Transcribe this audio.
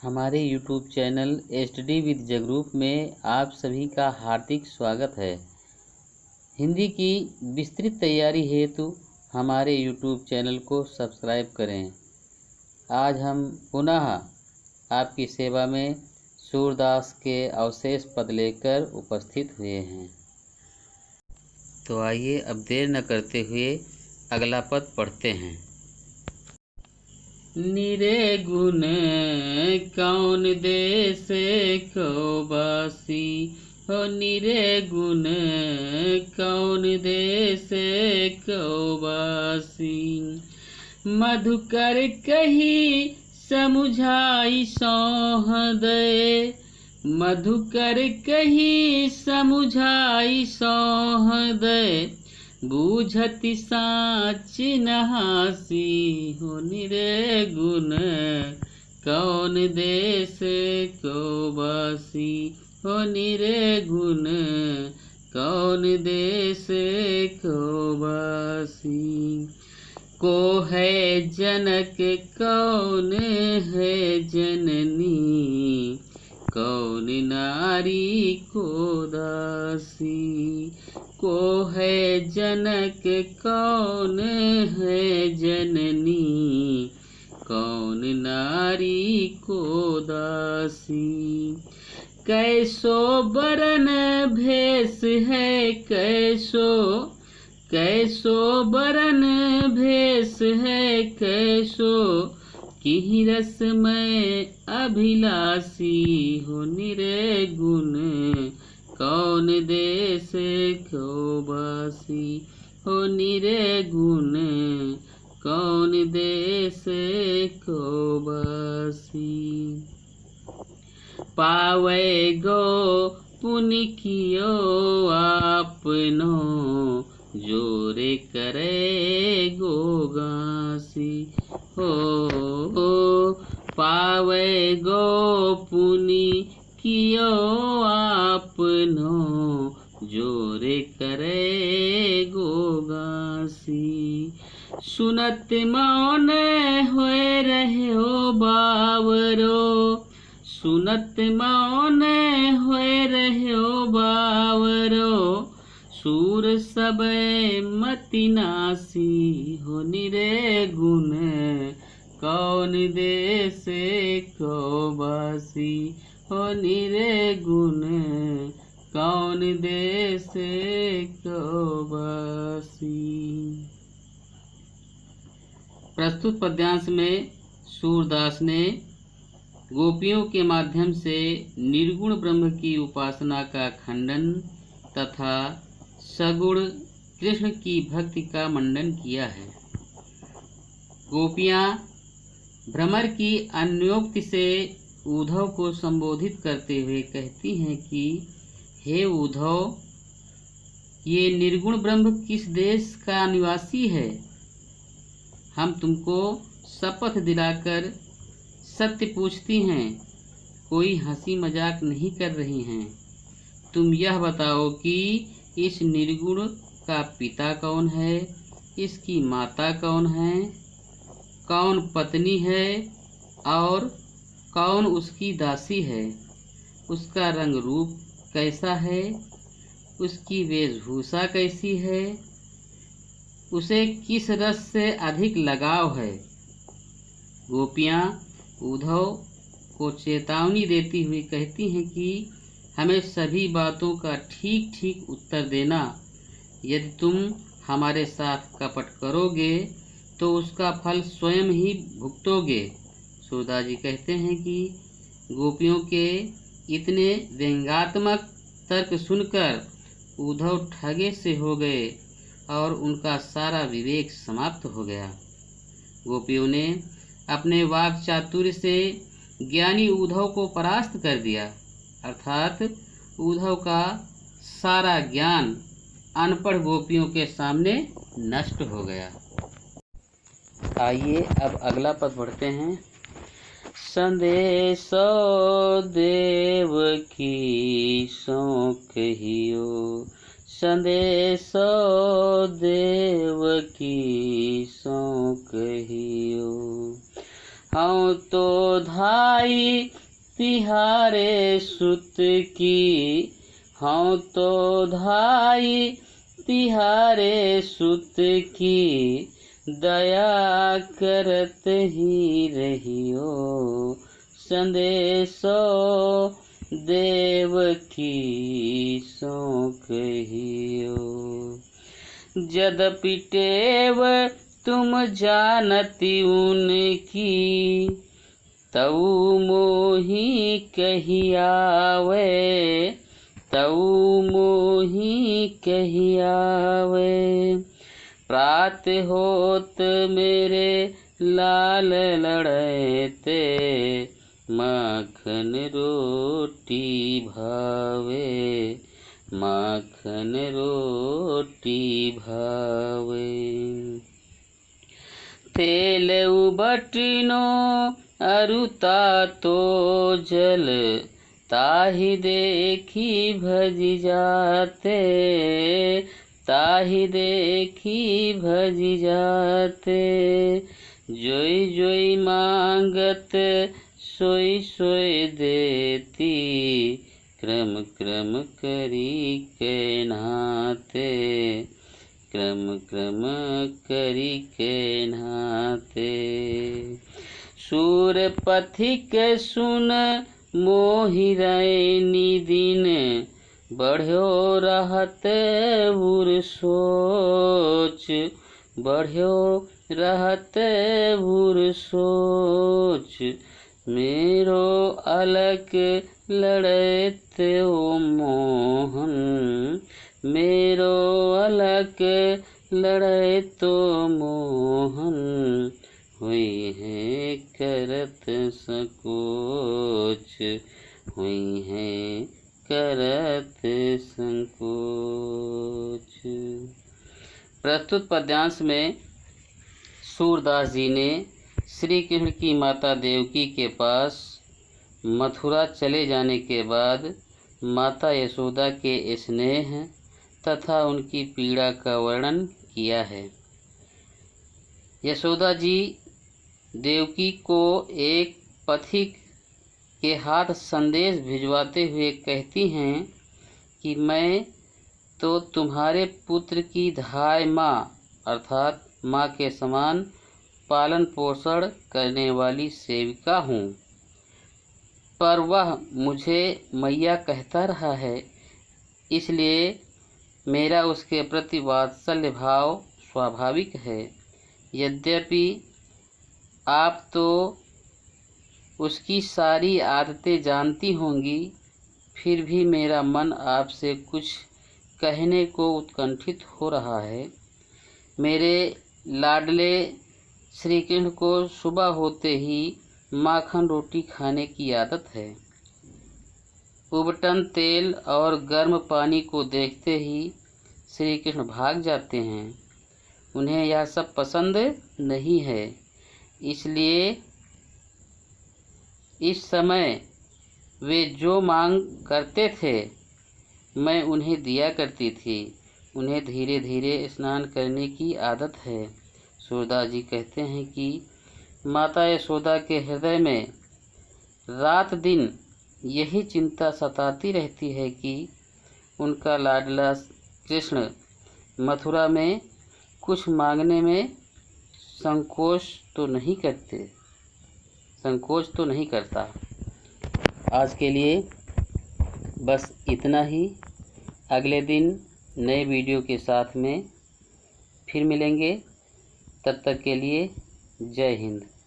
हमारे YouTube channel STD with Jagroop में आप सभी का हार्दिक स्वागत है। हिंदी की विस्तृत तैयारी हेतु हमारे YouTube चैनल को सब्सक्राइब करें। आज हम पुनः आपकी सेवा में सूरदास के अवशेष पद लेकर उपस्थित हुए हैं। तो आइए अब देर न करते हुए अगला पद पढ़ते हैं। निरे गुण कौन देश को बासी हो, निरे गुण कौन देश को बासी। मधुकर कही समुझाई सौह दे, मधुकर कही समुझाई सौह दे। बूझति साच नहासी हो, निरे गुण कौन देश को बासी हो, निरे गुण कौन देश को बासी। को है जनक कौन है जननी, कौन नारी को दासी। को है जनक कौन है जननी, कौन नारी को दासी। कैसो बरन भेष है, कैसो बरन भेष है, कैसो की रस में अभिलाषी हो, निरे गुण कौन देश को बासी हो, निरे गुण कौन देश को बासी। पावे गो पुनि कियो आपनो, जोरे करे गो गासी हो। पावे गो पुनि कियो आपनो, जोरे करे गो गासी। सुनत मौन होए रहे हो बावरो, सुनत मौन होए रहे हो बावरो। सूर सब मति नासी हो, निरे गुण कौन देश को बासी हो, निरे गुण कौन देश को बासी। प्रस्तुत पद्यांश में सूरदास ने गोपियों के माध्यम से निर्गुण ब्रह्म की उपासना का खंडन तथा सगुण कृष्ण की भक्ति का मंडन किया है। गोपियाँ भ्रमर की अन्योक्ति से उद्धव को संबोधित करते हुए कहती हैं कि हे उद्धव, ये निर्गुण ब्रह्म किस देश का निवासी है? हम तुमको शपथ दिलाकर सत्य पूछती हैं, कोई हंसी मजाक नहीं कर रही हैं। तुम यह बताओ कि इस निर्गुण का पिता कौन है, इसकी माता कौन है, कौन पत्नी है और कौन उसकी दासी है। उसका रंग रूप कैसा है, उसकी वेशभूषा कैसी है, उसे किस रस से अधिक लगाव है। गोपियाँ उद्धव को चेतावनी देती हुई कहती हैं कि हमें सभी बातों का ठीक ठीक उत्तर देना। यदि तुम हमारे साथ कपट करोगे तो उसका फल स्वयं ही भुगतोगे। सूरदास जी कहते हैं कि गोपियों के इतने व्यंग्यात्मक तर्क सुनकर उद्धव ठगे से हो गए और उनका सारा विवेक समाप्त हो गया। गोपियों ने अपने वाक चातुर्य से ज्ञानी उद्धव को परास्त कर दिया, अर्थात उद्धव का सारा ज्ञान अनपढ़ गोपियों के सामने नष्ट हो गया। आइए अब अगला पद पढ़ते हैं। संदेशो देव की सो कहियो, संदेशो देव की सो कहियो। हूँ तो धाई तिहारे सुत की, हूँ तो धाई तिहारे सुत की, दया करत ही रहियो संदेशो देव की सो कहियो। यद्यपि टेव तुम जानती उनकी, तऊ मोहि कही आवे, तऊ मोहि कही आवे। प्रात होत मेरे लाल लड़ते, माखन रोटी भावे, माखन रोटी भावे। तेल उबटनो अरुता तो जल, ताहि देखी भजी जाते, ताहि देखी भजी जाते। जोई जोई मांगत सोई सोई देती, क्रम क्रम करी के नहाते, क्रम क्रम करी के नहाते। सूर पथिक सुन मोहि रैनी दिन, बढ़्यो रहत उर सोच, बढ़्यो रहत उर सोच। मेरो अलक लड़त ओ मोहन, मेरो अलक लड़े तो मोहन। हुई है करत संकोच, हुई है करत संकोच। प्रस्तुत पद्यांश में सूरदास जी ने श्री कृष्ण की माता देवकी के पास मथुरा चले जाने के बाद माता यशोदा के स्नेह तथा उनकी पीड़ा का वर्णन किया है। यशोदा जी देवकी को एक पथिक के हाथ संदेश भिजवाते हुए कहती हैं कि मैं तो तुम्हारे पुत्र की धाय माँ अर्थात माँ के समान पालन पोषण करने वाली सेविका हूँ, पर वह मुझे मैया कहता रहा है, इसलिए मेरा उसके प्रति वात्सल्य भाव स्वाभाविक है। यद्यपि आप तो उसकी सारी आदतें जानती होंगी, फिर भी मेरा मन आपसे कुछ कहने को उत्कंठित हो रहा है। मेरे लाडले श्री कृष्ण को सुबह होते ही माखन रोटी खाने की आदत है। उबटन तेल और गर्म पानी को देखते ही श्री कृष्ण भाग जाते हैं। उन्हें यह सब पसंद नहीं है, इसलिए इस समय वे जो मांग करते थे मैं उन्हें दिया करती थी। उन्हें धीरे धीरे स्नान करने की आदत है। सूरदास जी कहते हैं कि माता यशोदा के हृदय में रात दिन यही चिंता सताती रहती है कि उनका लाडला कृष्ण मथुरा में कुछ मांगने में संकोच तो नहीं करता। आज के लिए बस इतना ही। अगले दिन नए वीडियो के साथ में फिर मिलेंगे। तब तक के लिए जय हिंद।